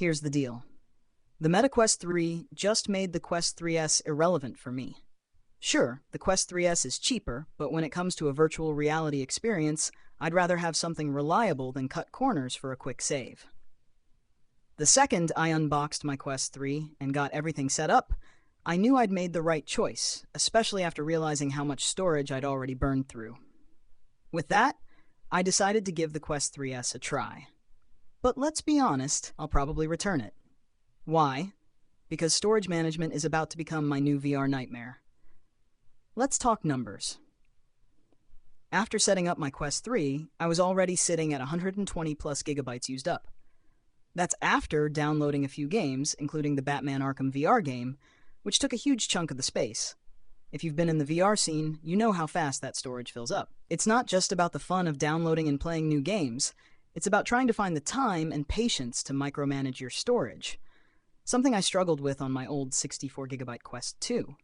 Here's the deal. The Meta Quest 3 just made the Quest 3S irrelevant for me. Sure, the Quest 3S is cheaper, but when it comes to a virtual reality experience, I'd rather have something reliable than cut corners for a quick save. The second I unboxed my Quest 3 and got everything set up, I knew I'd made the right choice, especially after realizing how much storage I'd already burned through. With that, I decided to give the Quest 3S a try. But let's be honest, I'll probably return it. Why? Because storage management is about to become my new VR nightmare. Let's talk numbers. After setting up my Quest 3, I was already sitting at 120 plus gigabytes used up. That's after downloading a few games, including the Batman Arkham VR game, which took a huge chunk of the space. If you've been in the VR scene, you know how fast that storage fills up. It's not just about the fun of downloading and playing new games, it's about trying to find the time and patience to micromanage your storage. Something I struggled with on my old 64GB Quest 2.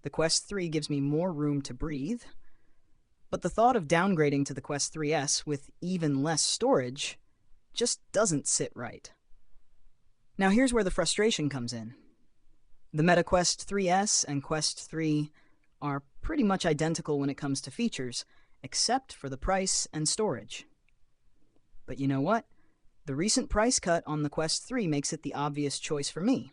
The Quest 3 gives me more room to breathe, but the thought of downgrading to the Quest 3S with even less storage just doesn't sit right. Now here's where the frustration comes in. The Meta Quest 3S and Quest 3 are pretty much identical when it comes to features, except for the price and storage. But you know what? The recent price cut on the Quest 3 makes it the obvious choice for me.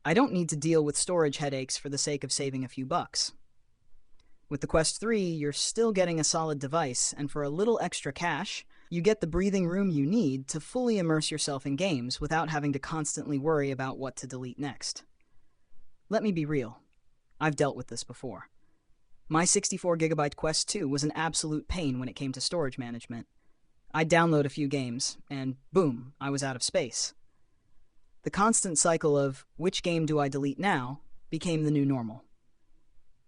I don't need to deal with storage headaches for the sake of saving a few bucks. With the Quest 3, you're still getting a solid device, and for a little extra cash, you get the breathing room you need to fully immerse yourself in games without having to constantly worry about what to delete next. Let me be real. I've dealt with this before. My 64GB Quest 2 was an absolute pain when it came to storage management. I'd download a few games, and boom, I was out of space. The constant cycle of, which game do I delete now, became the new normal.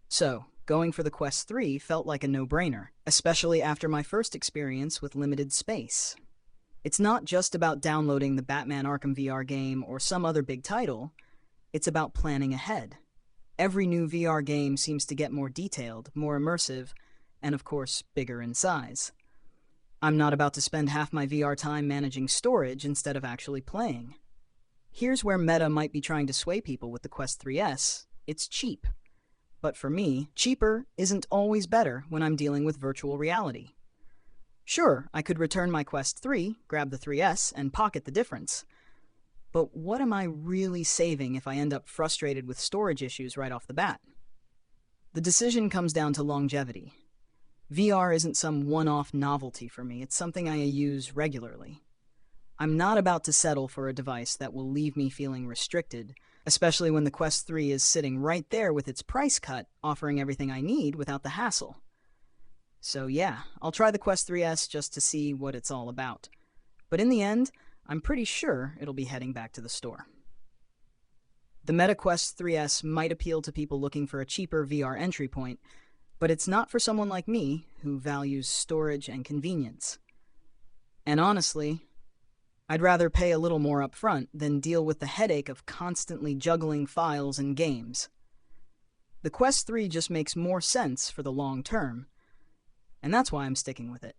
So, going for the Quest 3 felt like a no-brainer, especially after my first experience with limited space. It's not just about downloading the Batman Arkham VR game or some other big title, it's about planning ahead. Every new VR game seems to get more detailed, more immersive, and of course, bigger in size. I'm not about to spend half my VR time managing storage instead of actually playing. Here's where Meta might be trying to sway people with the Quest 3S. It's cheap. But for me, cheaper isn't always better when I'm dealing with virtual reality. Sure, I could return my Quest 3, grab the 3S, and pocket the difference. But what am I really saving if I end up frustrated with storage issues right off the bat? The decision comes down to longevity. VR isn't some one-off novelty for me, it's something I use regularly. I'm not about to settle for a device that will leave me feeling restricted, especially when the Quest 3 is sitting right there with its price cut, offering everything I need without the hassle. So yeah, I'll try the Quest 3S just to see what it's all about. But in the end, I'm pretty sure it'll be heading back to the store. The Meta Quest 3S might appeal to people looking for a cheaper VR entry point, but it's not for someone like me who values storage and convenience. And honestly, I'd rather pay a little more upfront than deal with the headache of constantly juggling files and games. The Quest 3 just makes more sense for the long term, and that's why I'm sticking with it.